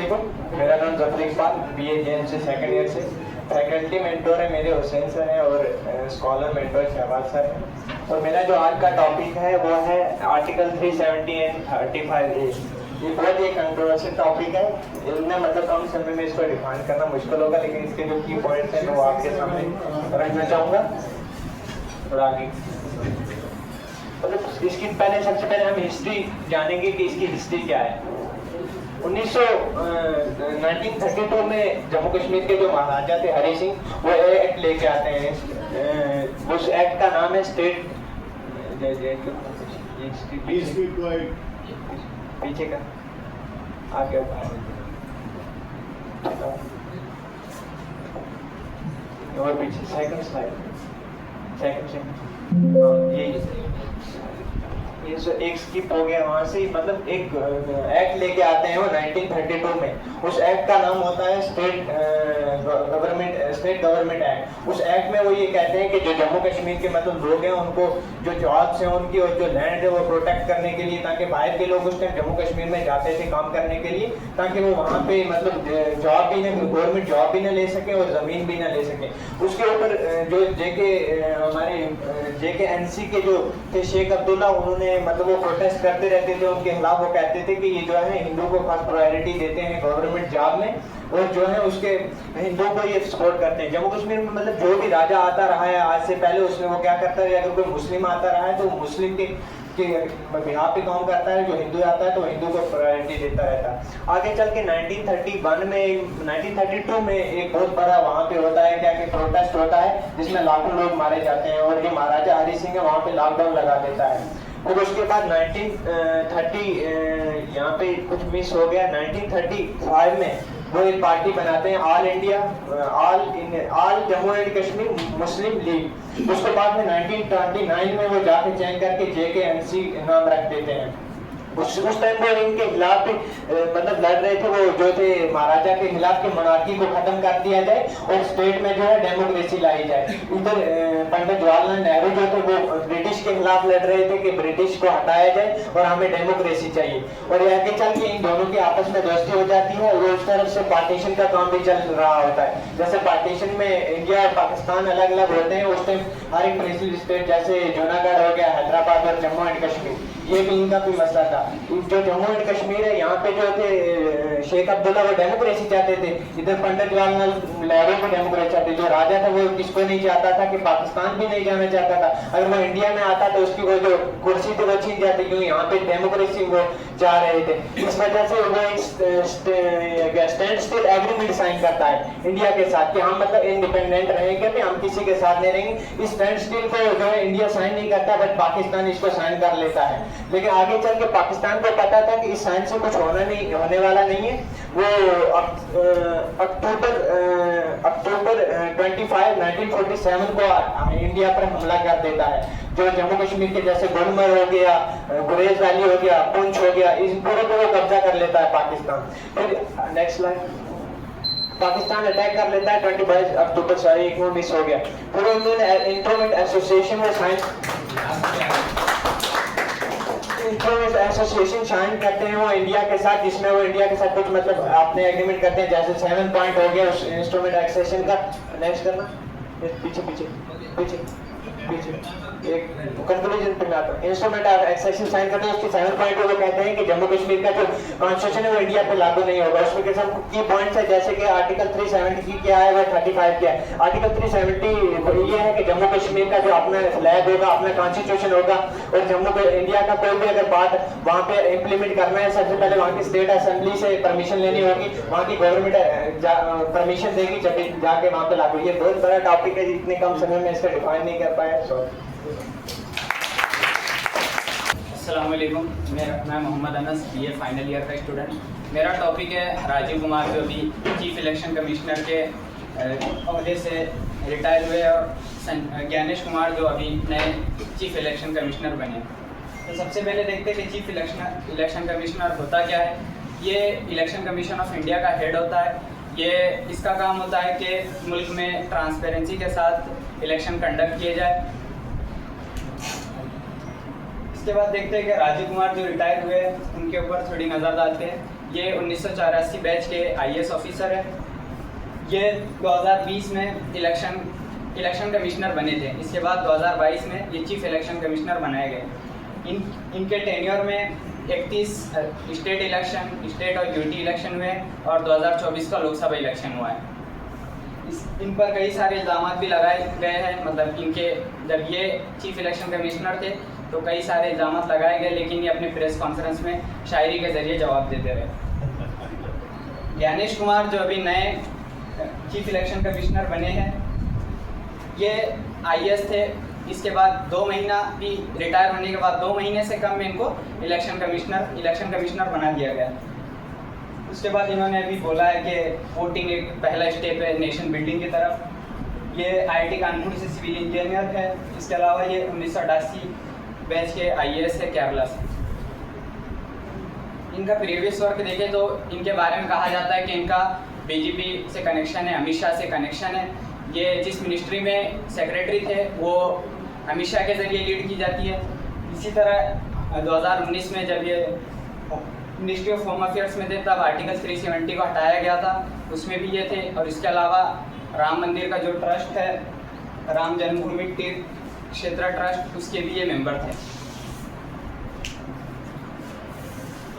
वालेकुम, मेरा नाम जफर इकबाल, BA JM से सेकंड ईयर से। फैकल्टी मेंटोर है मेरे हुसैन सर हैं और स्कॉलर मेंटोर शहबाज सर हैं। और मेरा जो आज का टॉपिक है वो है आर्टिकल 370 एंड 35A। ये बहुत ही कंट्रोवर्शियल टॉपिक है। इनमें मतलब कम समय में इसको डिफाइन करना मुश्किल होगा, लेकिन इसके जो की पॉइंट्स हैं वो आपके सामने रखना चाहूँगा। और आगे मतलब इसकी सबसे पहले हम हिस्ट्री जानेंगे कि इसकी हिस्ट्री क्या है। 1932 में जम्मू कश्मीर के जो महाराजा थे हरी सिंह, वो एक्ट लेके आते हैं। उस एक्ट का नाम है स्टेट पीछे का आगे और पीछे सेकंड स्लाइड ये एक स्किप हो गया वहां से। मतलब एक एक्ट लेके आते हैं वो 1932 में। उस एक्ट का नाम होता है स्टेट गवर्नमेंट एक्ट। उस एक्ट में वो ये कहते हैं कि जो जम्मू कश्मीर के मतलब लोग हैं उनको जो जॉब्स हैं उनकी और जो लैंड है वो प्रोटेक्ट करने के लिए, ताकि बाहर के लोग उस टाइम जम्मू कश्मीर में जाते थे काम करने के लिए, ताकि वो वहाँ पे मतलब जॉब भी ना, गवर्नमेंट जॉब भी ना ले सके और ज़मीन भी ना ले सके। उसके ऊपर जो हमारे JKNC के जो थे शेख अब्दुल्ला, उन्होंने मतलब वो प्रोटेस्ट करते रहते थे उनके खिलाफ। वो कहते थे कि ये जो है हिंदू को फर्स्ट प्रायोरिटी देते हैं गवर्नमेंट जॉब में, और जो है उसके हिंदुओं को ये सपोर्ट करते हैं। जम्मू कश्मीर में मतलब जो भी राजा आता रहा है आज से पहले, उसमें वो क्या करता है, अगर कोई मुस्लिम आता रहा है तो मुस्लिम के बिहार पे काम करता है, जो हिंदू आता है तो हिंदू को प्रायोरिटी देता रहता है। आगे चल के 1932 में एक बहुत बड़ा वहाँ पे होता है क्या कि प्रोटेस्ट होता है, जिसमें लाखों लोग मारे जाते हैं और जो महाराजा हरी सिंह है वहाँ पे लॉकडाउन लगा देता है। फिर उसके बाद 1930 यहाँ पे कुछ मिस हो गया। 1935 में वो एक पार्टी बनाते हैं, all Jammu and Kashmir Muslim league. उसके बाद में 1929 में वो जाके चेंज करके JKNC नाम रख देते हैं। उस टाइम वो इनके खिलाफ भी मतलब लड़ रहे थे, वो जो थे महाराजा के खिलाफ कि मोनार्की को खत्म कर दिया जाए और स्टेट में जो है डेमोक्रेसी लाई जाए। इधर पंडित जवाहरलाल नेहरू जो थे वो ब्रिटिश के खिलाफ लड़ रहे थे कि ब्रिटिश को हटाया जाए और हमें डेमोक्रेसी चाहिए। और आगे चल के इन दोनों की आपस में दोस्ती हो जाती है और उस तरफ से पार्टीशन का काम भी चल रहा होता है। जैसे पार्टीशन में इंडिया और पाकिस्तान अलग अलग होते हैं, उस टाइम हर एक प्रिंसिपल स्टेट जैसे जूनागढ़ हो गया, हैदराबाद और जम्मू एंड कश्मीर, ये भी इनका कोई मसला था। जो जम्मू एंड कश्मीर है यहाँ पे जो थे शेख अब्दुल्ला वो डेमोक्रेसी चाहते थे, इधर पंडित जवाहरलाल नेहरू को डेमोक्रेसी चाहते। जो राजा था वो किसको नहीं चाहता था कि पाकिस्तान भी नहीं जाना चाहता था। अगर वो इंडिया में आता तो उसकी वो जो कुर्सी थी वो छीन जाती, क्योंकि यहाँ पे डेमोक्रेसी वो चाह रहे थे। इस वजह से वो स्टैंड स्टिल एग्रीमेंट साइन करता है इंडिया के साथ कि हम मतलब इंडिपेंडेंट रहेंगे, भी हम किसी के साथ नहीं रहेंगे। इस स्टैंड स्टिल को जो है इंडिया साइन नहीं करता, बट पाकिस्तान इसको साइन कर लेता है। लेकिन आगे चल के पाकिस्तान को पता था कि इस साइन से कुछ होने वाला नहीं है। वो अक्टूबर 25, 1947 को इंडिया पर हमला कर देता है। जो जम्मू कश्मीर के जैसे गुलमर्ग हो गया, गुरेज वैली हो गया, पुंछ हो गया, इस पूरे को वो कब्जा कर लेता है पाकिस्तान। फिर नेक्स्ट स्लाइड, पाकिस्तान अटैक कर लेता है 22 अक्टूबर, सॉरी एक मिनट मिस हो गया। फिर उन्होंने इंटरमेंट एसोसिएशन में साइन करते हैं वो इंडिया के साथ, जिसमें वो इंडिया के साथ कुछ मतलब आपने एग्रीमेंट करते हैं। जैसे 7 पॉइंट हो गया उस इंस्ट्रूमेंट एक्सेशन का। नेक्स्ट करना, पीछे एक कंक्लूजन पे मैं आता हूं। इंस्ट्रूमेंट ऑफ एक्सेशन साइन करते हैं, उसके 7 पॉइंट वो कहते हैं कि जम्मू कश्मीर का जो कॉन्स्टिट्यूशन है वो इंडिया पे लागू नहीं होगा। उसमें के सब की पॉइंट्स है, जैसे कि आर्टिकल 370 क्या है, वो 35 क्या है। आर्टिकल 370 ये है कि जम्मू कश्मीर का जो अपना फ्लैग होगा, अपना कॉन्स्टिट्यूशन होगा, और जम्मू को इंडिया का कोई भी अगर बात वहाँ पे इम्प्लीमेंट करना है, सबसे पहले वहाँ की स्टेट असेंबली से परमिशन लेनी होगी, वहाँ की गवर्नमेंट परमिशन देगी जब जाके वहाँ पे लागू। ये बहुत बड़ा टॉपिक है, इतने कम समय में इसका डिफाइन नहीं कर पाया। अस्सलाम वालेकुम, मैं Mohammad Anas, BA final year का स्टूडेंट। मेरा टॉपिक है राजीव कुमार, जो अभी चीफ इलेक्शन कमिश्नर के अहदे से रिटायर हुए, और ज्ञानेश कुमार जो अभी नए चीफ इलेक्शन कमिश्नर बने। तो सबसे पहले देखते हैं कि चीफ इलेक्शन कमिश्नर होता क्या है। ये इलेक्शन कमीशन ऑफ इंडिया का हेड होता है। ये इसका काम होता है कि मुल्क में ट्रांसपेरेंसी के साथ इलेक्शन कंडक्ट किए जाए। इसके बाद देखते हैं कि राजीव कुमार जो रिटायर हुए उनके ऊपर थोड़ी नज़र डालते हैं। ये 1984 बैच के IAS ऑफिसर है। ये 2020 में इलेक्शन कमिश्नर बने थे। इसके बाद 2022 में ये चीफ इलेक्शन कमिश्नर बनाए गए। इनके टेन्योर में 31 स्टेट इलेक्शन, स्टेट और यूटी इलेक्शन हुए और 2024 का लोकसभा इलेक्शन हुआ है। इन पर कई सारे इल्ज़ाम भी लगाए गए हैं। मतलब इनके जब ये चीफ इलेक्शन कमिश्नर थे तो कई सारे इल्ज़ाम लगाए गए, लेकिन ये अपने प्रेस कॉन्फ्रेंस में शायरी के ज़रिए जवाब देते रहे। ज्ञानेश कुमार जो अभी नए चीफ इलेक्शन कमिश्नर बने हैं, ये IAS थे। इसके बाद 2 महीना भी रिटायर होने के बाद 2 महीने से कम में इनको इलेक्शन कमिश्नर बना दिया गया। उसके बाद इन्होंने अभी बोला है कि वोटिंग एक पहला स्टेप है नेशन बिल्डिंग की तरफ। ये IIT कानपुर से सिविल इंजीनियर है। इसके अलावा ये 1988 बैच के IAS है केरला से। इनका प्रीवियस वर्क देखें तो इनके बारे में कहा जाता है कि इनका BJP से कनेक्शन है, अमित शाह से कनेक्शन है। ये जिस मिनिस्ट्री में सेक्रेटरी थे वो अमित शाह के ज़रिए लीड की जाती है। इसी तरह 2019 में जब ये मिनिस्ट्री ऑफ होम अफेयर्स में थे तब आर्टिकल 370 को हटाया गया था, उसमें भी ये थे। और इसके अलावा राम मंदिर का जो ट्रस्ट है, राम जन्मभूमि तीर्थ क्षेत्र ट्रस्ट, उसके भी ये मेंबर थे।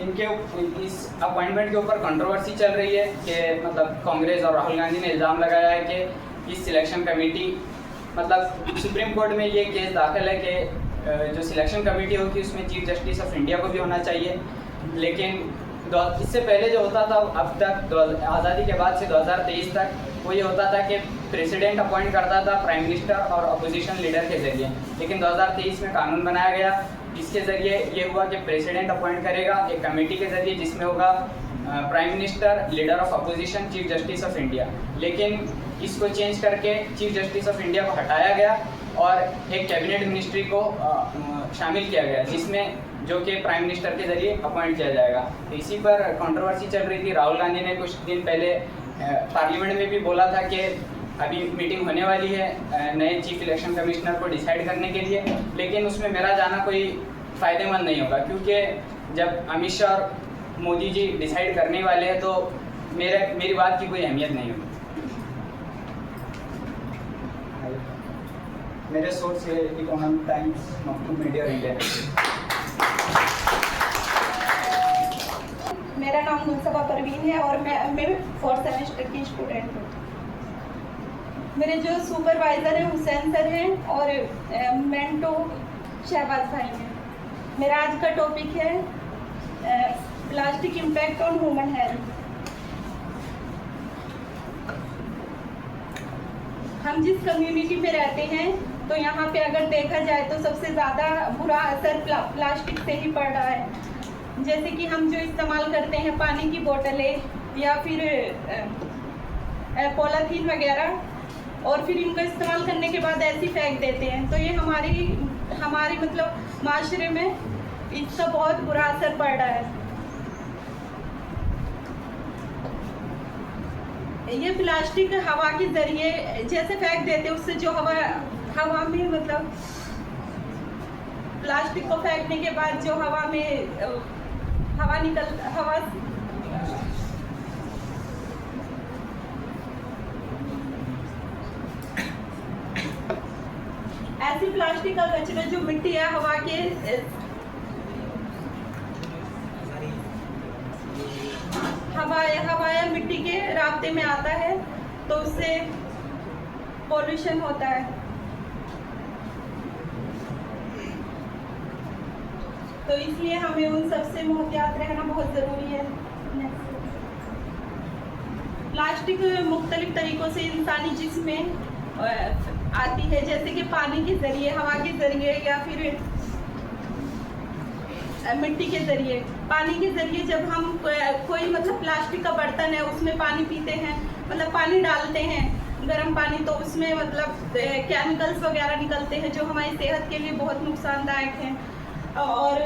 इनके इस अपॉइंटमेंट के ऊपर कंट्रोवर्सी चल रही है कि मतलब कांग्रेस और राहुल गांधी ने इल्ज़ाम लगाया है कि इस सिलेक्शन कमेटी, मतलब सुप्रीम कोर्ट में ये केस दाखिल है कि जो सिलेक्शन कमेटी होगी उसमें चीफ जस्टिस ऑफ इंडिया को भी होना चाहिए। लेकिन इससे पहले जो होता था अब तक आज़ादी के बाद से 2023 तक वो ये होता था कि प्रेसिडेंट अपॉइंट करता था प्राइम मिनिस्टर और अपोजिशन लीडर के ज़रिए। लेकिन 2023 में कानून बनाया गया, इसके ज़रिए ये हुआ कि प्रेसिडेंट अपॉइंट करेगा एक कमेटी के ज़रिए जिसमें होगा prime minister, leader of opposition, chief justice of India. लेकिन इसको चेंज करके चीफ जस्टिस ऑफ इंडिया को हटाया गया और एक कैबिनेट मिनिस्ट्री को शामिल किया गया जिसमें जो कि प्राइम मिनिस्टर के ज़रिए अपॉइंट किया जाएगा। तो इसी पर कंट्रोवर्सी चल रही थी। राहुल गांधी ने कुछ दिन पहले पार्लियामेंट में भी बोला था कि अभी मीटिंग होने वाली है नए चीफ इलेक्शन कमिश्नर को डिसाइड करने के लिए, लेकिन उसमें मेरा जाना कोई फ़ायदेमंद नहीं होगा क्योंकि जब अमित शाह और मोदी जी डिसाइड करने वाले हैं तो मेरी बात की कोई अहमियत नहीं होगी। मेरे सोर्स है economic times, Makhdoom media India. मेरा नाम मुनसबा परवीन है और मैं 4th सेमेस्टर की स्टूडेंट हूँ। मेरे जो सुपरवाइज़र हैं हुसैन सर हैं और मेंटो शहबाज भाई हैं। मेरा आज का टॉपिक है plastic impact on human health. हम जिस कम्युनिटी में रहते हैं तो यहाँ पे अगर देखा जाए तो सबसे ज़्यादा बुरा असर प्लास्टिक से ही पड़ रहा है। जैसे कि हम जो इस्तेमाल करते हैं पानी की बोतलें या फिर पॉलीथीन वगैरह, और फिर इनको इस्तेमाल करने के बाद ऐसे फेंक देते हैं, तो ये हमारी मतलब माशरे में इसका बहुत बुरा असर पड़ रहा है। ये प्लास्टिक हवा के ज़रिए जैसे फेंक देते हैं, उससे जो हवा में मतलब प्लास्टिक को फेंकने के बाद जो हवा में हवा ऐसी प्लास्टिक का कचरा जो मिट्टी है हवा के हवा या मिट्टी के रास्ते में आता है तो उससे पोल्यूशन होता है। तो इसलिए हमें उन सबसे मुहतियात रहना बहुत ज़रूरी है। प्लास्टिक मुख्तलिफ तरीक़ों से इंसानी जिस्म में आती है, जैसे कि पानी के ज़रिए, हवा के ज़रिए या फिर मिट्टी के ज़रिए। पानी के ज़रिए जब हम कोई मतलब प्लास्टिक का बर्तन है उसमें पानी पीते हैं, मतलब पानी डालते हैं गर्म पानी, तो उसमें मतलब केमिकल्स वगैरह निकलते हैं जो हमारी सेहत के लिए बहुत नुकसानदायक हैं। और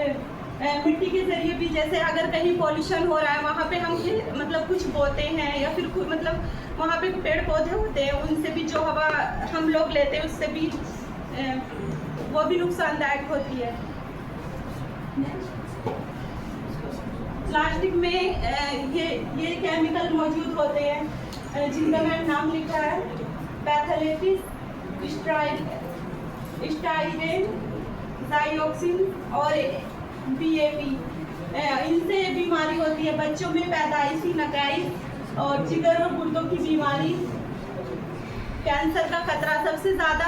मिट्टी के ज़रिए भी जैसे अगर कहीं पॉल्यूशन हो रहा है वहाँ पे हम मतलब कुछ बोते हैं या फिर मतलब वहाँ पे पेड़ पौधे होते हैं, उनसे भी जो हवा हम लोग लेते हैं उससे भी वो भी नुकसानदायक होती है। प्लास्टिक में ये केमिकल मौजूद होते हैं जिनका मैंने नाम लिखा है पैथोलेटिस, स्टाइरेन, डाइऑक्सिन और BAP। इनसे बीमारी होती है बच्चों में पैदाइशी नकाइस और जिगर और गुर्दों की बीमारी, कैंसर का खतरा। सबसे ज़्यादा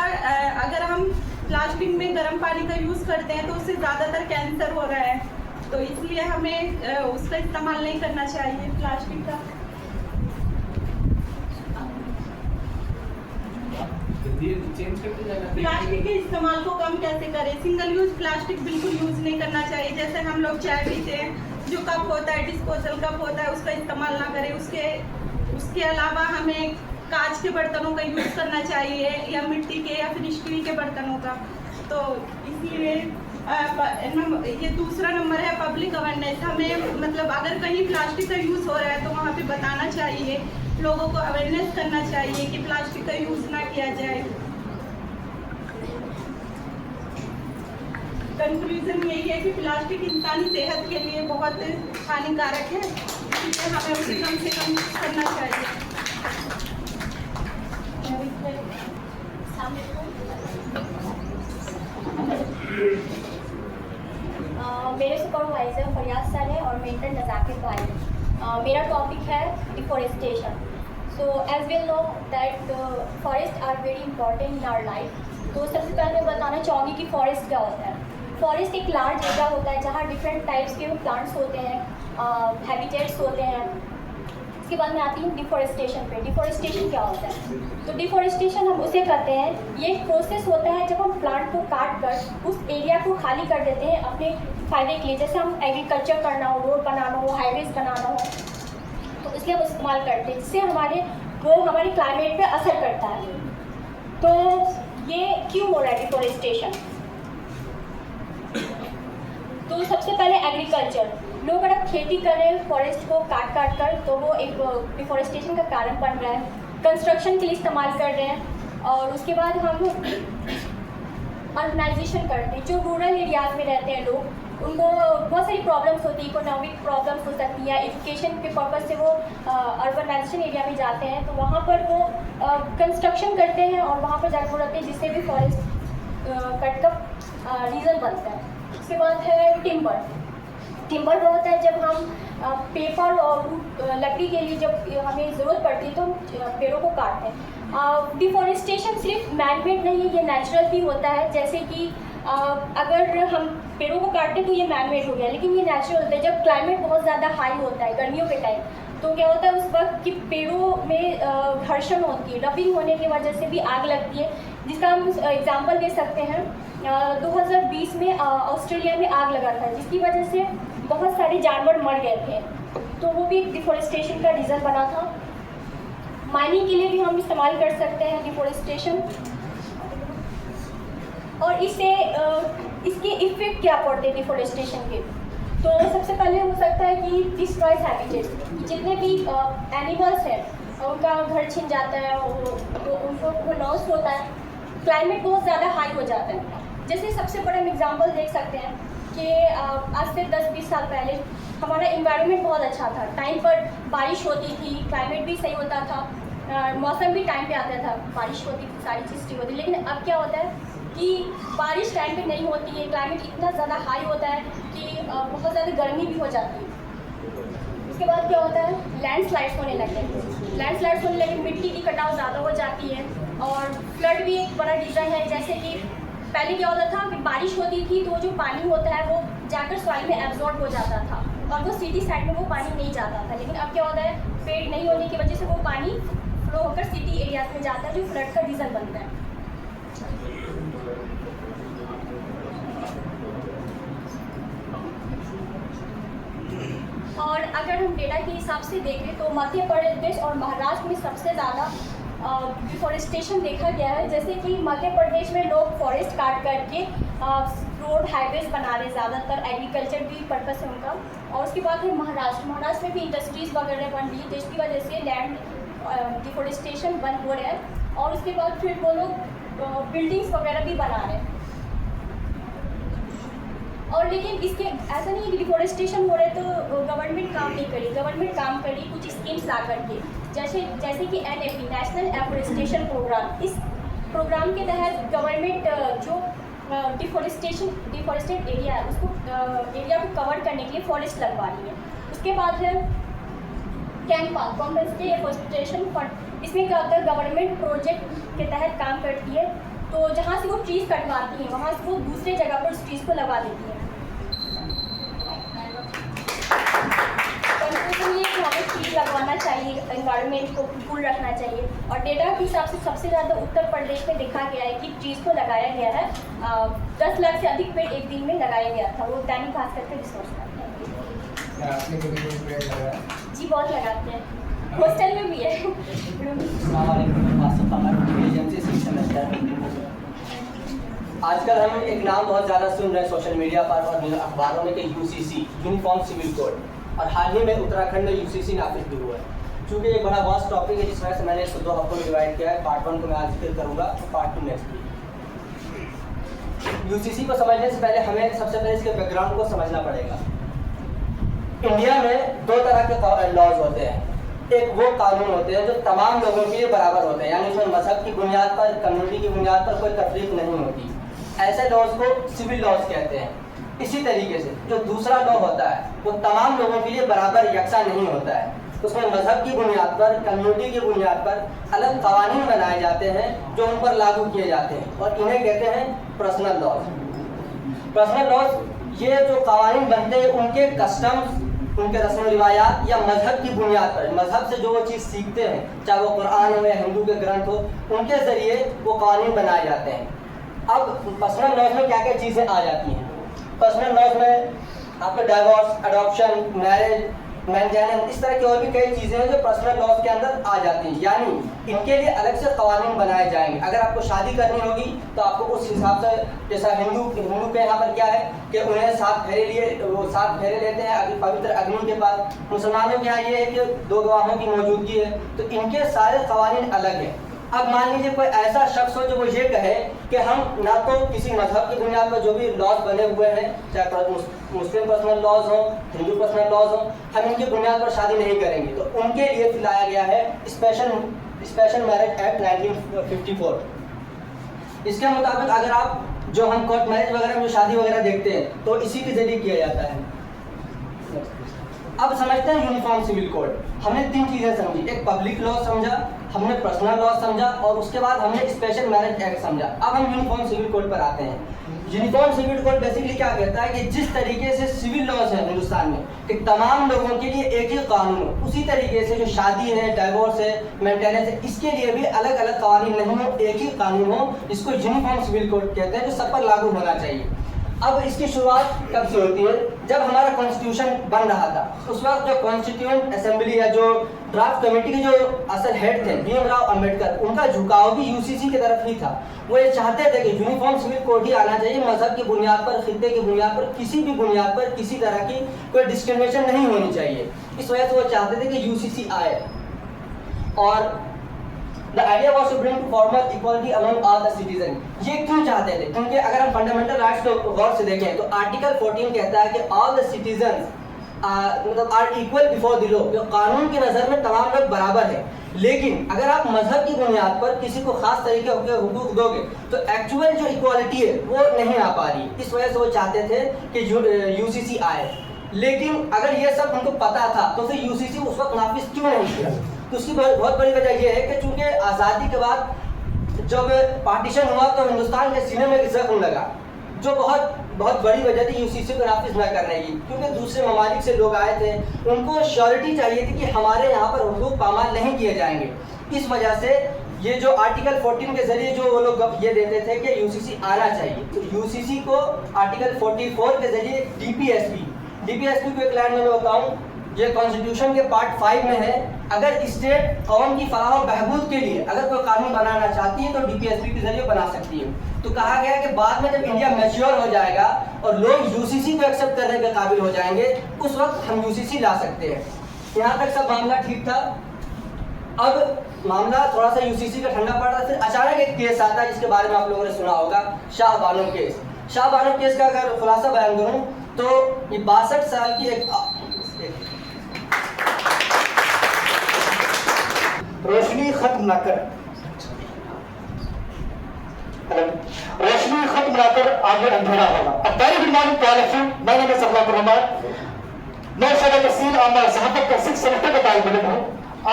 अगर हम प्लास्टिक में गर्म पानी का यूज़ करते हैं तो उससे ज़्यादातर कैंसर हो रहा है, तो इसलिए हमें उसका इस्तेमाल नहीं करना चाहिए प्लास्टिक का। प्लास्टिक के इस्तेमाल को कम कैसे करें? सिंगल यूज प्लास्टिक बिल्कुल यूज नहीं करना चाहिए। जैसे हम लोग चाय पीते हैं, जो कप होता है, डिस्पोजल कप होता है, उसका इस्तेमाल ना करें। उसके अलावा हमें कांच के बर्तनों का यूज करना चाहिए या मिट्टी के या फिर स्टील के बर्तनों का। तो इसलिए ये दूसरा नंबर है पब्लिक अवेयरनेस। हमें मतलब अगर कहीं प्लास्टिक का यूज़ हो रहा है तो वहाँ पे बताना चाहिए, लोगों को अवेयरनेस करना चाहिए कि प्लास्टिक का यूज़ ना किया जाए। कंक्लूजन यही है कि प्लास्टिक इंसानी सेहत के लिए बहुत हानिकारक है, इसलिए हमें उसे कम से कम यूज़ करना चाहिए। मेरे सुपरवाइज़र फरियाद सर है और मेंटर नज़ाकिर भाई है। मेरा टॉपिक है deforestation. So as we know that forest are very important in our life. तो सबसे पहले मैं बताना चाहूँगी कि फॉरेस्ट क्या होता है। फॉरेस्ट एक लार्ज एरिया होता है जहाँ डिफरेंट टाइप्स के प्लांट्स होते हैं, हैबिटेट्स होते हैं। इसके बाद मैं आती हूँ डिफॉरेस्टेशन पे। डिफॉरेस्टेशन क्या होता है? तो डिफॉरेस्टेशन हम उसे करते हैं, ये एक प्रोसेस होता है जब हम प्लांट को काट कर उस एरिया को खाली कर देते हैं अपने फ़ायदे के लिए। जैसे हम एग्रीकल्चर करना हो, रोड बनाना हो, हाईवेज बनाना हो, तो इसलिए हम इस्तेमाल करते हैं, जिससे वो हमारे क्लाइमेट पे असर करता है। तो ये क्यों हो रहा है डिफॉरेस्टेशन? तो सबसे पहले एग्रीकल्चर, लोग अगर खेती कर रहे हैं फॉरेस्ट को काट कर, तो वो एक डिफॉरेस्टेशन का कारण बन रहा है। कंस्ट्रक्शन के लिए इस्तेमाल कर रहे हैं। और उसके बाद हम अर्बनाइजेशन करते हैं। जो रूरल एरियाज़ में रहते हैं लोग, उनको बहुत सारी प्रॉब्लम्स होती है, इकोनॉमिक प्रॉब्लम्स हो सकती है, एजुकेशन के पर्पज़ से वो अर्बनाइजेशन एरिया में जाते हैं, तो वहाँ पर वो कंस्ट्रक्शन करते हैं और वहाँ पर जाकर रहते हैं, जिससे भी फॉरेस्ट कट का रीज़न बनता है। उसके बाद है टिम्बर। टिम्बर वो होता है जब हम पेपर और लकड़ी के लिए जब हमें ज़रूरत पड़ती है तो हम पेड़ों को काटते हैं। डिफॉरेस्टेशन सिर्फ मैनमेड नहीं है, ये नेचुरल भी होता है। जैसे कि अगर हम पेड़ों को काटते हैं तो ये मैनमेड हो गया, लेकिन ये नेचुरल होता है। जब क्लाइमेट बहुत ज़्यादा हाई होता है गर्मियों के टाइम, तो क्या होता है उस वक्त कि पेड़ों में घर्षण होती है, रबिंग होने की वजह से भी आग लगती है, जिसका हम एग्जांपल दे सकते हैं। 2020 में ऑस्ट्रेलिया में आग लगा था, जिसकी वजह से बहुत सारे जानवर मर गए थे, तो वो भी डिफॉरेस्टेशन का रीज़न बना था। माइनिंग के लिए भी हम इस्तेमाल कर सकते हैं डिफॉरेस्टेशन। और इसके इफ़ेक्ट क्या पड़ते हैं डिफॉरेस्टेशन के? तो सबसे पहले हो सकता है कि डिस्ट्रॉयज हैबिटेट्स, जितने भी एनिमल्स हैं उनका घर छिन जाता है, उनको लॉस होता है, क्लाइमेट बहुत ज़्यादा हाई हो जाता है। जैसे सबसे बड़ा हम एग्जांपल देख सकते हैं कि आज से 10-20 साल पहले हमारा इन्वायरमेंट बहुत अच्छा था, टाइम पर बारिश होती थी, क्लाइमेट भी सही होता था, मौसम भी टाइम पे आता था, बारिश होती थी, सारी चीज़ ठीक होती। लेकिन अब क्या होता है कि बारिश टाइम पे नहीं होती है, क्लाइमेट इतना ज़्यादा हाई होता है कि बहुत ज़्यादा गर्मी भी हो जाती है। उसके बाद क्या होता है, लैंडस्लाइड्स होने लगते हैं। लैंडस्लाइड्स होने लगे, मिट्टी की कटाव ज़्यादा हो जाती है, और फ्लड भी एक बड़ा रीज़न है। जैसे कि पहले क्या होता था कि बारिश होती थी तो जो पानी होता है वो जाकर सॉइल में एब्जॉर्ब हो जाता था, और वो सिटी साइड में वो पानी नहीं जाता था। लेकिन अब क्या होता है, पेड़ नहीं होने की वजह से वो पानी फ्लो होकर सिटी एरियाज में जाता है, जो फ्लड का रीज़न बनता है। और अगर हम डेटा के हिसाब से देखें तो मध्य प्रदेश और महाराष्ट्र में सबसे ज़्यादा डिफॉरेस्टेशन देखा गया है। जैसे कि मध्य प्रदेश में लोग फॉरेस्ट काट करके रोड हाईवेज बना रहे, ज़्यादातर एग्रीकल्चर भी पर्पस है उनका। और उसके बाद है महाराष्ट्र में भी इंडस्ट्रीज़ वगैरह बन रही है, जिसकी वजह से लैंड डिफॉरेस्टेशन बंद हो रहा है। और उसके बाद फिर वो लोग बिल्डिंग्स वगैरह भी बना रहे हैं। और लेकिन इसके ऐसा नहीं है कि डिफोरेस्टेशन हो रहा है तो गवर्नमेंट काम नहीं करी। गवर्नमेंट काम करी कुछ स्कीम्स ला करके, जैसे कि NFP नेशनल एफोरेस्टेशन प्रोग्राम। इस प्रोग्राम के तहत गवर्नमेंट जो डिफोरेस्टेड एरिया है उसको एरिया को कवर करने के लिए फॉरेस्ट लगवा रही है। उसके बाद है कैंपा कॉम्पेंसेटरी एफोरेस्टेशन फंड। इसमें क्या होता है, गवर्नमेंट प्रोजेक्ट के तहत काम करती है, तो जहाँ से वो ट्रीज़ कटवाती हैं वहाँ से वो दूसरे जगह पर उस ट्रीज़ को लगा देती है। कंक्लूजन ये कि हमें ट्री लगवाना चाहिए, एनवायरनमेंट को कूल रखना चाहिए। और डेटा के हिसाब से सबसे ज़्यादा उत्तर प्रदेश में देखा गया है कि ट्रीज़ को लगाया गया है 10 लाख से अधिक पेड़ एक दिन में लगाया गया था। वो दैनिक भास्कर के रिसोर्स का जी बहुत लगाते हैं, हॉस्टल में भी है। आजकल हम एक नाम बहुत ज़्यादा सुन रहे हैं सोशल मीडिया पर और अखबारों में कि UCC यूनिफॉर्म सिविल कोड, और हाल ही में उत्तराखंड में UCC नाफिज भी हुआ है। चूँकि एक बड़ा वास्ट टॉपिक है जिस वजह से मैंने इसको 2 हफ्तों में डिवाइड किया है। पार्ट 1 को मैं आज जिक्र करूँगा और पार्ट 2 नेक्स्ट वीक। UCC को समझने से पहले हमें सबसे पहले इसके बैकग्राउंड को समझना पड़ेगा। इंडिया में 2 तरह के लॉज होते हैं। एक वो कानून होते हैं जो तमाम लोगों के लिए बराबर होते हैं, यानी उसमें मजहब की बुनियाद पर, कम्युनिटी की बुनियाद पर कोई तफरीक नहीं होती। ऐसे लॉज को सिविल लॉज कहते हैं। इसी तरीके से जो दूसरा लॉ होता है वो तमाम लोगों के लिए बराबर यकसा नहीं होता है। उसमें मजहब की बुनियाद पर, कम्युनिटी की बुनियाद पर अलग कवानीन बनाए जाते हैं जो उन पर लागू किए जाते हैं, और इन्हें कहते हैं पर्सनल लॉज। पर्सनल लॉज ये जो कवानीन बनते हैं उनके कस्टम्स, उनके रस्म रिवायात या मजहब की बुनियाद पर, मजहब से जो वो चीज़ सीखते हैं, चाहे वो कुरान हो या हिंदू के ग्रंथ हो, उनके ज़रिए वो कानून बनाए जाते हैं। अब पर्सनल लॉज में क्या क्या चीज़ें आ जाती हैं? पर्सनल लॉज में आपका डाइवोर्स, अडॉप्शन, मैरिज, मेंटेनेंस, इस तरह की और भी कई चीज़ें हैं जो पर्सनल लॉज के अंदर आ जाती हैं। यानी इनके लिए अलग से कवानीन बनाए जाएंगे। अगर आपको शादी करनी होगी तो आपको उस हिसाब से, जैसा हिंदू के यहाँ पर क्या है कि उन्हें 7 फेरे लिए, वो 7 फेरे लेते हैं अभी पवित्र अग्नि के पास। मुसलमानों के यहाँ ये है कि 2 गवाहों की मौजूदगी है, तो इनके सारे कवानीन अलग हैं। अब मान लीजिए कोई ऐसा शख्स हो जो वो ये कहे कि हम ना तो किसी मजहब की बुनियाद पर जो भी लॉज बने हुए हैं, चाहे मुस्लिम पर्सनल लॉज हो, हिंदू पर्सनल लॉज हो, हम इनकी बुनियाद पर शादी नहीं करेंगे। तो उनके लिए लाया गया है स्पेशल मैरिज एक्ट 1954। इसके मुताबिक अगर आप जो हम कोर्ट मैरिज वगैरह में जो शादी वगैरह देखते हैं तो इसी के जरिए किया जाता है। अब समझते हैं यूनिफॉर्म सिविल कोड। हमने 3 चीज़ें समझी, एक पब्लिक लॉ समझा, हमने पर्सनल लॉ समझा, और उसके बाद हमने स्पेशल मैरिज एक्ट समझा। अब हम यूनिफॉर्म सिविल कोड पर आते हैं। यूनिफॉर्म सिविल कोड बेसिकली क्या कहता है कि जिस तरीके से सिविल लॉज है हिंदुस्तान में कि तमाम लोगों के लिए एक ही कानून हो, उसी तरीके से जो शादी है, डाइवोर्स है, मेंटेनेंस है, इसके लिए भी अलग अलग कानून नहीं हो, एक ही कानून हो, जिसको यूनिफॉर्म सिविल कोड कहते हैं, जो सब पर लागू होना चाहिए। अब इसकी शुरुआत कब से होती है? जब हमारा कॉन्स्टिट्यूशन बन रहा था, उस वक्त जो कॉन्स्टिट्यूएंट असेंबली या जो ड्राफ्ट कमेटी के जो असल हेड थे भीमराव अंबेडकर, उनका झुकाव भी UCC की तरफ ही था। वो ये चाहते थे कि यूनिफॉर्म सिविल कोड ही आना चाहिए, मजहब की बुनियाद पर, खित्ते की बुनियाद पर, किसी भी बुनियाद पर किसी तरह की कोई डिस्क्रिमिनेशन नहीं होनी चाहिए। इस वजह से वो चाहते थे कि UCC आए। और The idea was to bring formal equality among all the citizens। ये क्यों चाहते थे? क्योंकि अगर हम फंडामेंटल राइट्स को गौर से देखें तो आर्टिकल 14 कहता है कि all the citizens मतलब are equal before the law। कानून की नज़र में तमाम लोग बराबर हैं। लेकिन अगर आप मजहब की बुनियाद पर किसी को खास तरीके के हुकूक दोगे तो एक्चुअल जो इक्वालिटी है वो नहीं आ पा रही। इस वजह से वो चाहते थे कि UCC आए। लेकिन अगर ये सब उनको पता था तो फिर UCC उस वक्त नाफिज क्यों नहीं किया? तो उसकी बहुत बड़ी वजह यह है कि चूंकि आज़ादी के बाद जब पार्टीशन हुआ तो हिंदुस्तान के सीने में एक जख्म लगा, जो बहुत बड़ी वजह थी UCC को नाफिज न करने की। क्योंकि दूसरे ममालिक से लोग आए थे, उनको श्योरिटी चाहिए थी कि हमारे यहाँ पर हुकूक पामाल नहीं किए जाएंगे। इस वजह से ये जो आर्टिकल 14 के जरिए जो वो लोग ये देते थे कि UCC आना चाहिए, तो UCC को आर्टिकल 44 के जरिए DPSP को एक लाइन में मैं बताऊँ, ये कॉन्स्टिट्यूशन के पार्ट 5 में है। अगर स्टेट कौम की फलाह और बहबूद के लिए अगर कोई कानून बनाना चाहती है तो DPSP के जरिए बना सकती है। तो कहा गया कि बाद में जब इंडिया मैच्योर हो जाएगा और लोग UCC को एक्सेप्ट करने के काबिल हो जाएंगे, उस वक्त हम UCC ला सकते हैं। यहाँ तक सब मामला ठीक था। अब मामला थोड़ा सा UCC का ठंडा पड़ रहा, फिर अचानक एक केस आता है जिसके बारे में आप लोगों ने सुना होगा, शाह बानो केस। शाहबानो केस का अगर खुलासा बयान करूं तो ये 62 साल की एक रोशनी खत्म ना कर, रोशनी खत्म ना कर आगे अंधेरा होगा। अब very good morning to all of you, my name is Abdul Rahman, मैं शोबा तहसील और मैं सहाफत का 6 सेमेस्टर का तालिब इल्म हूं।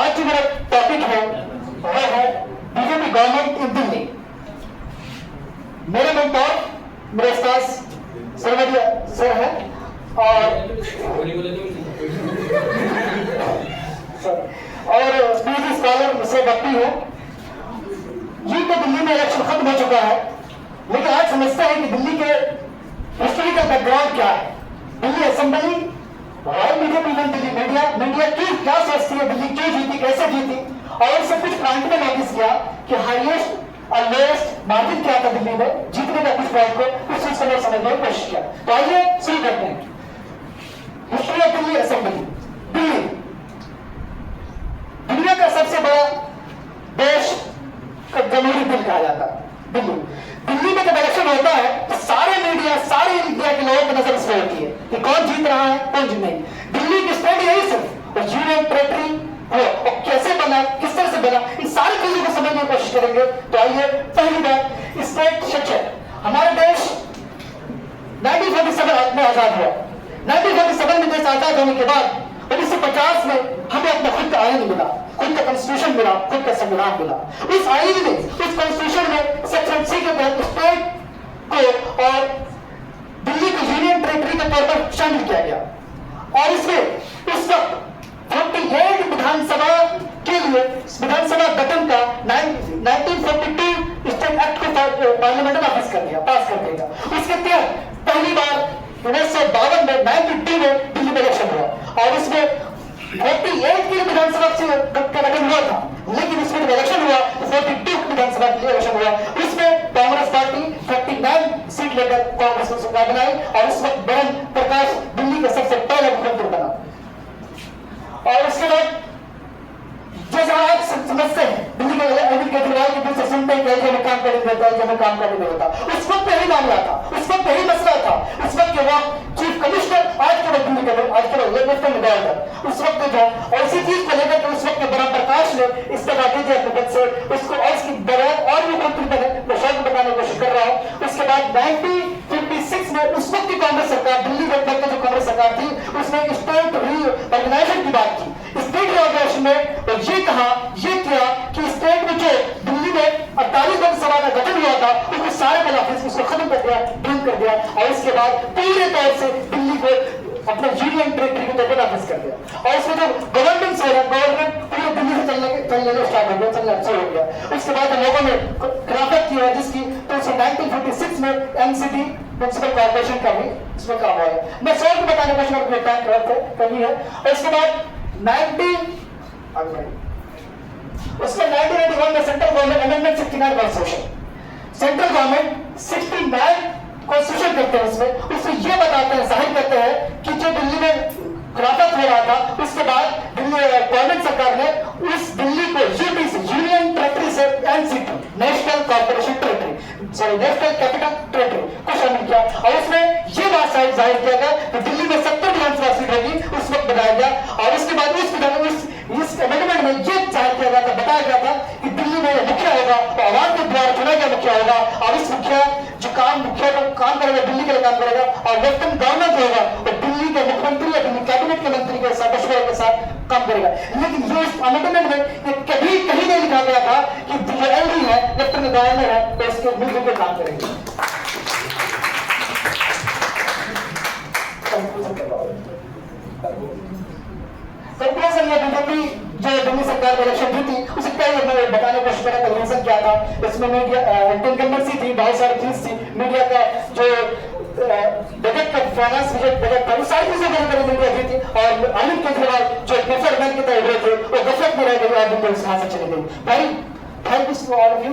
आज जो मेरा टॉपिक है वह है बीजेपी गवर्नमेंट इन दिल्ली। मेरे मेंटर मेरे उस्ताद सरवरिया सर है और पीएचडी स्कॉलर मुझसे बप्पी हूँ। ये तो दिल्ली में इलेक्शन खत्म हो चुका है, लेकिन आज समझते हैं कि दिल्ली के हिस्ट्री का बैकग्राउंड क्या है। Delhi assembly, why BJP Delhi media की क्या सोचती है, दिल्ली क्यों जीती, कैसे जीती, और इससे कुछ पॉइंट में नोटिस किया कि हाईएस्ट और लोएस्ट मार्जिन क्या था दिल्ली में जीतने का, कुछ पॉइंट को कुछ चीज को समझने की कोशिश किया। तो आइए शुरू करते हैं। History of Delhi assembly. Delhi दुनिया का सबसे बड़ा देश का जमहूरी दिल कहा जाता है। दिल्ली में जब इलेक्शन होता है तो सारे मीडिया, सारे इंडिया के लोगों की नजर इस पर होती है कि कौन जीत रहा है, कौन जीत नहीं। दिल्ली की स्टेट यही सिर्फ और यूनियन टेरिटरी हो और कैसे बना, किस तरह से बना, इन सारी चीजों को समझने की कोशिश करेंगे। तो आइए पहली बात, स्टेट स्ट्रक्चर। हमारा देश 1947 में आजाद हुआ। 1947 में देश आजाद होने के बाद 1950 में हमें अपना खुद का आइन मिला, खुद का कॉन्स्टिट्यूशन मिला, खुद का संविधान मिला। उस आइन में, उस कॉन्स्टिट्यूशन में सेक्शन 6 के तहत स्टेट को और दिल्ली को यूनियन टेरिटरी के तौर पर शामिल किया गया। और इसमें उस वक्त 48 विधानसभा के लिए विधानसभा गठन का 1942 स्टेट एक्ट को पार्लियामेंट ने पास कर दिया। उसके तहत पहली बार 1952 में 92 में दिल्ली में इलेक्शन हुआ और उसमें 48 की विधानसभा का गठन हुआ था, लेकिन उसमें जब इलेक्शन हुआ तो 42 विधानसभा के लिए इलेक्शन हुआ। उसमें कांग्रेस पार्टी 39 सीट लेकर कांग्रेस को सरकार बनाई और उस वक्त बरन प्रकाश दिल्ली का सबसे पहला मुख्यमंत्री बना। और उसके बाद जैसा आप समझते हैं दिल्ली के अरविंद केजरीवाल के दिल से सुनते हैं कि हमें काम करने देता है, हमें काम करने नहीं होता। उस वक्त यही मामला था, उस वक्त यही मसला था। उस वक्त के वक्त चीफ कमिश्नर आज के वक्त दिल्ली के आज के लेफ्टिनेंट गवर्नर उस वक्त जो और इसी चीज को लेकर के उस वक्त बड़ा प्रकाश ने इस्तीफा दे दिया अपने पद से, उसको और इसकी बरात और भी मंत्री बने। मैं शौक बताने की कोशिश कर रहा हूँ। उसके बाद 1956 में उस वक्त की कांग्रेस सरकार, दिल्ली गवर्नमेंट जो कांग्रेस सरकार थी, उसने स्टेट रीऑर्गेनाइजेशन की बात की। स्टेट रीऑर्गेनाइजेशन में तो ये कहा, ये किया कि स्टेट में जो दिल्ली में 48 विधानसभा का गठन हुआ था उसको सारे मुलाफिज उसको खत्म कर दिया, बंद कर दिया और इसके बाद पूरे तौर से दिल्ली को अपना यूनियन टेरिटरी के तौर पर वापस कर दिया। और इसमें जो गवर्नमेंट हो रहा, गवर्नमेंट पूरे दिल्ली से चलने स्टार्ट हो गया, चलना शुरू हो गया। उसके बाद लोगों ने खिलाफत की है जिसकी, तो 1946 में एमसीडी म्युनिसिपल कॉर्पोरेशन का भी इसमें काम हुआ है। मैं शॉर्ट में बताने का कोशिश करनी है। और उसके बाद 1991 में central government amendment 69 constitution, central government 69 constitution करते हैं। उसमें ये बताते हैं, जाहिर करते हैं कि जो दिल्ली में खिलाफत हो रहा था उसके बाद दिल्ली गवर्नमेंट सरकार ने उस दिल्ली को यूटी से, यूनियन टेरिटरी से NCT, national corporation territory, sorry national capital territory को शामिल किया। और उसमें ये बात जाहिर किया गया कि दिल्ली में 70 विधानसभा सीट होगी, उस वक्त बनाया गया। और उसके बाद इस अमेंडमेंट में ये जाहिर किया गया था, बताया गया था कि दिल्ली में मुखिया होगा तो आवाम के द्वारा चुना गया मुखिया होगा और इस मुखिया जो मुखिया को काम करेगा, दिल्ली के लिए काम करेगा। और लेफ्टिनेंट गवर्नर जो होगा वो दिल्ली के मुख्यमंत्री या दिल्ली कैबिनेट के मंत्री के साथ मशवरे के साथ काम करेगा। लेकिन ये अमेंडमेंट में ये कभी कहीं नहीं लिखा गया था कि जो एलडी है, लेफ्टिनेंट गवर्नर है, तो इसके मिलकर के काम करेंगे। कंक्लूजन ये बीजेपी जो दिल्ली सरकार में इलेक्शन जीती उसे पहले बताने की कोशिश करा कंक्लूजन क्या था। इसमें मीडिया इनकम्बेंसी थी, बहुत सारी चीज थी, मीडिया का जो बजट का फाइनेंस बजट था, वो सारी चीजें लेकर मीडिया जीती। और अरविंद केजरीवाल जो गफलत मैन की तरह थे वो गफलत में रह गए और दिल्ली से हाथ से चले गए। भाई thank you to all of you.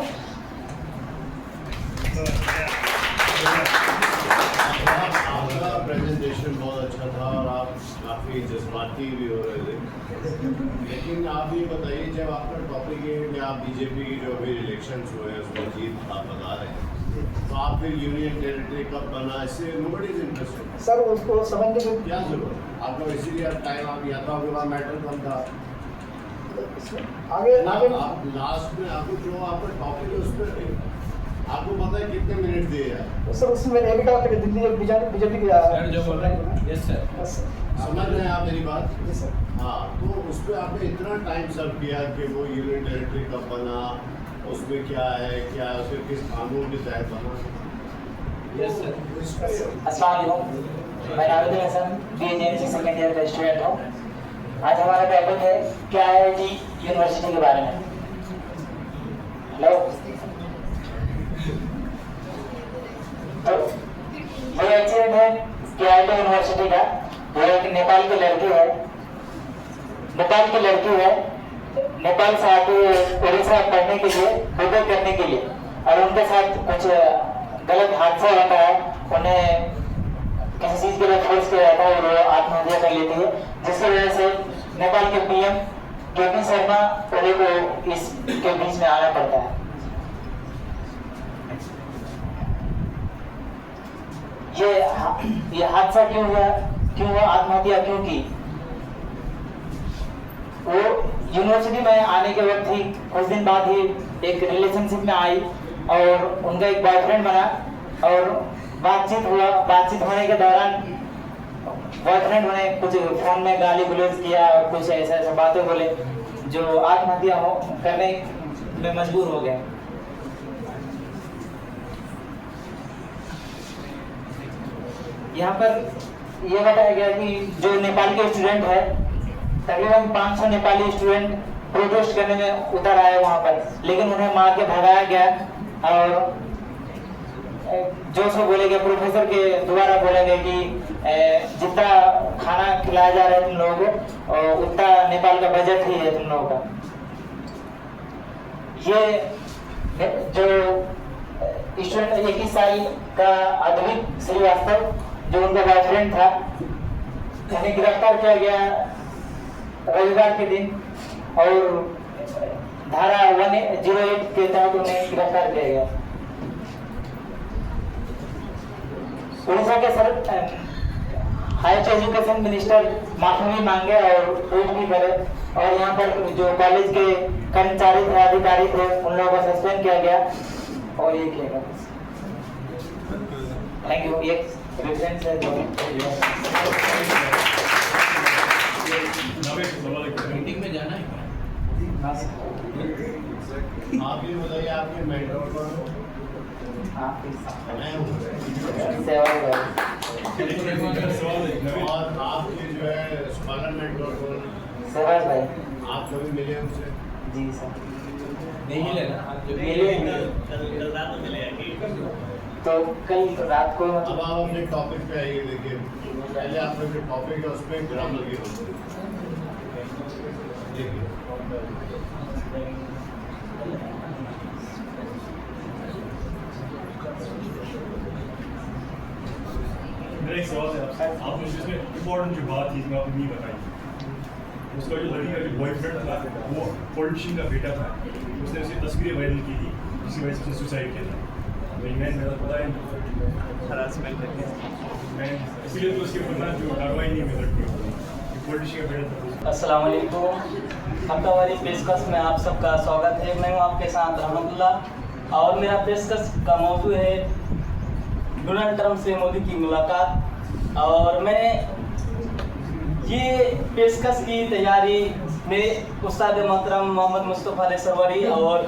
आपका प्रेजेंटेशन बहुत अच्छा था और आप काफ़ी जज्बाती भी हो रहे थे, लेकिन आप ये बताइए जब आपका टॉपिक है कि आप बीजेपी की जो अभी इलेक्शंस हुए हैं उसमें जीत आप बता रहे हैं, तो आप फिर यूनियन टेरिटरी कब बना, इससे नोबडी इज इंटरेस्टेड। सर उसको समझने के क्या जरूरत आपको, इसीलिए आप टाइम आप या तो आपके पास मैटर कम था आगे ना, आगे आप लास्ट में आपको जो आपका टॉपिक है उस पर आपको पता है कितने मिनट दिए हैं। सर उसमें मैंने ये भी कहा कि दिल्ली बीजेपी की जो बोल रहे हैं यस सर। समझ रहे हैं आप मेरी बात? जी सर। हाँ, तो उस पर आपने इतना टाइम सर्व किया कि वो यूनियन टेरिटरी कब बना, उसमें क्या है उसके किस कानून के तहत बना। Yes sir. अस्सलाम वालेकुम, मैं नाविदुल हसन BNMC सेकेंड ईयर का स्टूडेंट हूँ। आज हमारा टॉपिक है KIIT यूनिवर्सिटी के बारे में। हेलो, तो ये एक्सीडेंट है KIIT यूनिवर्सिटी का। वो एक नेपाल की लड़की है, नेपाल से आके उड़ीसा पढ़ने के लिए, बीटेक करने के लिए, और उनके साथ कुछ गलत हादसा होता है। उन्हें किसी चीज के लिए फोर्स किया जाता है और वो आत्महत्या कर लेती है, जिसकी वजह से नेपाल के PM KP शर्मा ओली को इसके बीच में आना पड़ता है। ये हादसा क्यों हुआ, आत्महत्या क्यों की? वो यूनिवर्सिटी में आने के वक्त ही कुछ दिन बाद ही एक रिलेशनशिप में आई और उनका एक बॉयफ्रेंड बना और बातचीत होने के दौरान बॉयफ्रेंड ने कुछ फोन में गाली गलौज किया और कुछ ऐसे बातें बोले जो आत्महत्या करने में मजबूर हो गए। यहाँ पर यह बताया गया कि जो नेपाल के स्टूडेंट है, तकरीबन 500 नेपाली स्टूडेंट प्रोटेस्ट करने में उतर आए वहाँ पर, लेकिन उन्हें मार के भगाया गया और जो सो बोले गए, प्रोफेसर के द्वारा बोला गया कि जितना खाना खिलाया जा रहा है तुम लोगों को, उतना नेपाल का बजट ही है तुम लोगों का। ये जो स्टूडेंट 21 साल का अद्वित श्रीवास्तव, जो उनका बॉयफ्रेंड था, उन्हें गिरफ्तार किया गया रविवार के दिन और धारा 108 के तहत उन्हें गिरफ्तार किया गया। उड़ीसा के हायर एजुकेशन मिनिस्टर माफी भी मांगे और ट्वीट भी करे, और यहाँ पर जो कॉलेज के कर्मचारी थे, अधिकारी थे, उन लोगों को सस्पेंड किया गया और ये किया गया। Thank you. ये रेफरेंस है मीटिंग में जाना है। आप ये बताइए आपके मेंटर कौन हो? मैं हूँ। और आपके जो है स्कॉलर मेंटर कौन? सवाल भाई। आप कभी मिले उनसे? जी सर। नहीं मिलेगा तो कल रात को अब आप अपने टॉपिक पे आइए। देखिए, पहले आपने जो टॉपिक है उसमें ग्रामर की होती है। देखिए, मेरा एक सवाल है आपसे। आपने जिसमें इम्पोर्टेंट जो बात थी आपने नहीं बताई, उसका जो लड़की का जो बॉयफ्रेंड था वो पॉलिटिशियन का बेटा था, उसने उसे तस्वीरें वायरल की थी, जिसकी वजह से उसने सुसाइड किया था। मेरा पता है हरासमेंट करके मैं इसीलिए तो उसके ऊपर जो कार्रवाई नहीं मिल सकती, पॉलिटिशियन का बेटा था। अस्सलाम वालेकुम, हफ्तावारी पेशकश में आप सबका स्वागत है। मैं हूँ आपके साथ रहमतुल्लाह और मेरा पेशकश का मौजू है डोनाल्ड ट्रंप से मोदी की मुलाकात। और मैंने ये पेशकश की तैयारी मेरे उस्ताद मोहतरम मोहम्मद मुस्तफ़ा अली सरवरी और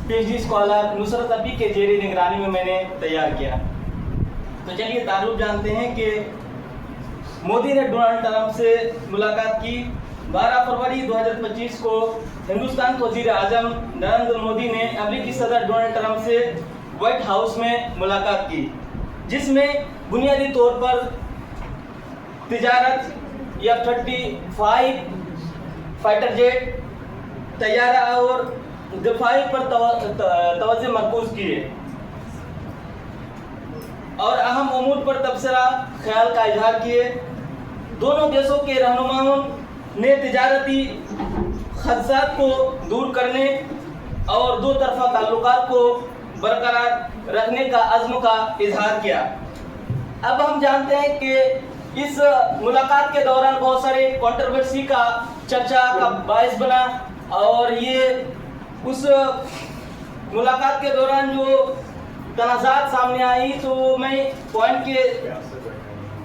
PhD स्कॉलर नुसरत अबी के जेरी निगरानी में मैंने तैयार किया। तो चलिए तारुफ जानते हैं कि मोदी ने डोनाल्ड ट्रंप से मुलाकात की। 12 फरवरी 2025 को हिंदुस्तान के वज़ीर आज़म नरेंद्र मोदी ने अमेरिकी सदर डोनाल्ड ट्रंप से व्हाइट हाउस में मुलाकात की, जिसमें बुनियादी तौर पर तिजारत, F-35 फाइटर जेट, तैयारा और दिफाई पर तवज्जो मरकूज किए और अहम उमूर पर तबसरा ख्याल का इजहार किए। दोनों देशों के रहनुमाओं ने तिजारती खदशात को दूर करने और दो तरफा ताल्लुकात को बरकरार रखने का अज़्म का इजहार किया। अब हम जानते हैं कि इस मुलाकात के दौरान बहुत सारे कंट्रोवर्सी का चर्चा का बायस बना, और ये उस मुलाकात के दौरान जो तनाज़ात सामने आई, तो मैं पॉइंट के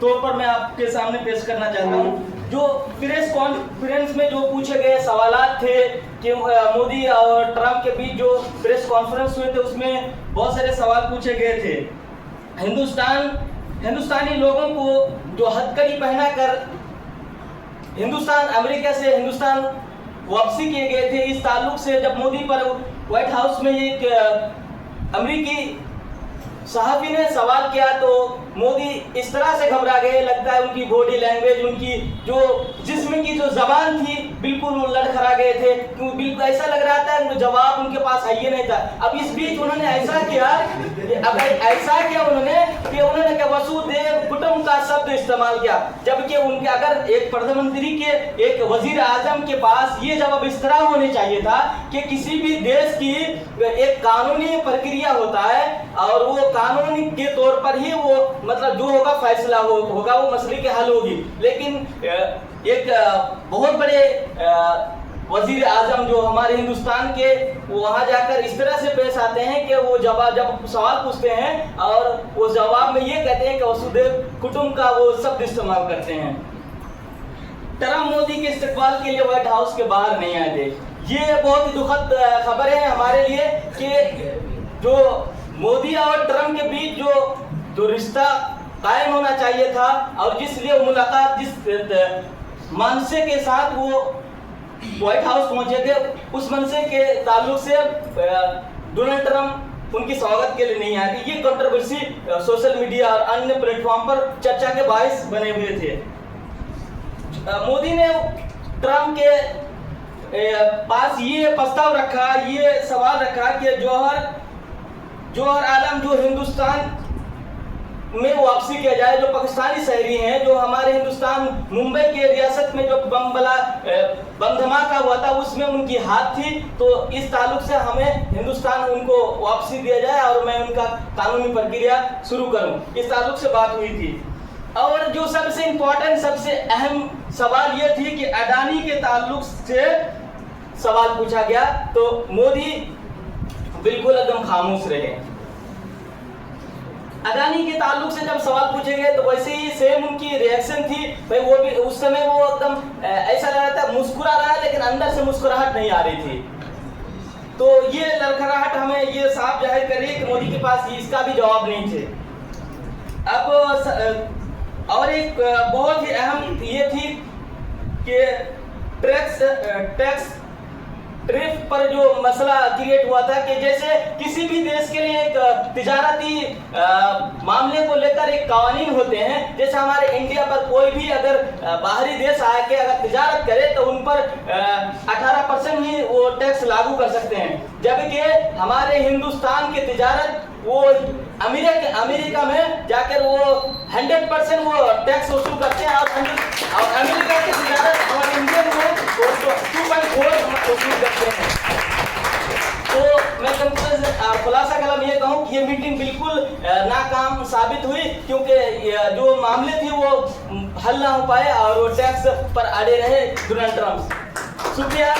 तौर पर मैं आपके सामने पेश करना चाहता हूँ। जो प्रेस कॉन्फ्रेंस में जो पूछे गए सवालात थे कि मोदी और ट्रंप के बीच जो प्रेस कॉन्फ्रेंस हुए थे, उसमें बहुत सारे सवाल पूछे गए थे। हिंदुस्तानी लोगों को जो हथकड़ी पहनाकर अमेरिका से हिंदुस्तान वापसी किए गए थे, इस ताल्लुक से जब मोदी पर व्हाइट हाउस में एक अमेरिकी सहाफी ने सवाल किया, तो मोदी इस तरह से घबरा गए, लगता है उनकी बॉडी लैंग्वेज, उनकी जो जिस्म की जो जबान थी, बिल्कुल वो लड़खड़ा गए थे, क्योंकि बिल्कुल ऐसा लग रहा था उनको जवाब उनके पास है ही नहीं था। अब इस बीच उन्होंने ऐसा किया उन्होंने क्या वसुदेव कुटुंब का शब्द इस्तेमाल किया, जबकि उनके अगर एक प्रधानमंत्री के एक वजीर आजम के पास ये जवाब इस तरह होने चाहिए था कि किसी भी देश की एक कानूनी प्रक्रिया होता है और वो कानूनी के तौर पर ही वो मतलब जो होगा फैसला होगा, वो मसले की हल होगी। लेकिन एक बहुत बड़े वजीर आजम जो हमारे हिंदुस्तान के, वो वहाँ जाकर इस तरह से पेश आते हैं कि वो जब सवाल पूछते हैं और वो जवाब में ये कहते हैं कि वसुदेव कुटुंब का वो शब्द इस्तेमाल करते हैं। ट्रंप मोदी के इस्तकबाल के लिए व्हाइट हाउस के बाहर नहीं आए थे। ये बहुत ही दुखद खबर है हमारे लिए कि जो मोदी और ट्रंप के बीच जो रिश्ता कायम होना चाहिए था, और जिसलिए मुलाकात जिस मनसे के साथ वो व्हाइट हाउस पहुंचे थे, उस मनसे के ताल्लुक से डोनाल्ड ट्रंप उनकी स्वागत के लिए नहीं आए थे। ये कंट्रोवर्सी सोशल मीडिया और अन्य प्लेटफॉर्म पर चर्चा के बायस बने हुए थे। मोदी ने ट्रंप के पास ये प्रस्ताव रखा, ये सवाल रखा कि जौहर आलम जो हिंदुस्तान में वापसी किया जाए, जो पाकिस्तानी शहरी हैं, जो हमारे हिंदुस्तान मुंबई के रियासत में जो बम धमाका हुआ था उसमें उनकी हाथ थी, तो इस ताल्लुक से हमें हिंदुस्तान उनको वापसी दिया जाए और मैं उनका कानूनी प्रक्रिया शुरू करूं, इस ताल्लुक से बात हुई थी। और जो सबसे इम्पोर्टेंट सबसे अहम सवाल ये थी कि अडानी के ताल्लुक से सवाल पूछा गया, तो मोदी बिल्कुल एकदम खामोश रहे। अडानी के ताल्लुक से जब सवाल पूछे गए तो वैसे ही सेम उनकी रिएक्शन थी भाई, वो भी उस समय वो एकदम ऐसा लग रहा था मुस्कुरा रहा है, लेकिन अंदर से मुस्कुराहट नहीं आ रही थी। तो ये लड़खड़ाहट हमें ये साफ जाहिर कर रही है कि मोदी के पास इसका भी जवाब नहीं थे। अब और एक बहुत ही अहम ये थी कि टैक्स ट्रिप पर जो मसला क्रिएट हुआ था कि जैसे किसी भी देश के लिए एक तिजारती मामले को लेकर एक कानून होते हैं, जैसे हमारे इंडिया पर कोई भी अगर बाहरी देश आके अगर तिजारत करे तो उन पर 18% ही वो टैक्स लागू कर सकते हैं, जबकि हमारे हिंदुस्तान की तिजारत वो अमेरिका में जाकर वो 100% वो टैक्स वसूल करते हैं, और अमेरिका की तिजारत हमारे इंडियन में 2.4 वसूल करते हैं। तो मैं खुलासा कलम ये कहूँ कि ये मीटिंग बिल्कुल नाकाम साबित हुई, क्योंकि जो मामले थे वो हल ना हो पाए और वो टैक्स पर अड़े रहे डोनाल्ड ट्रंप। शुक्रिया।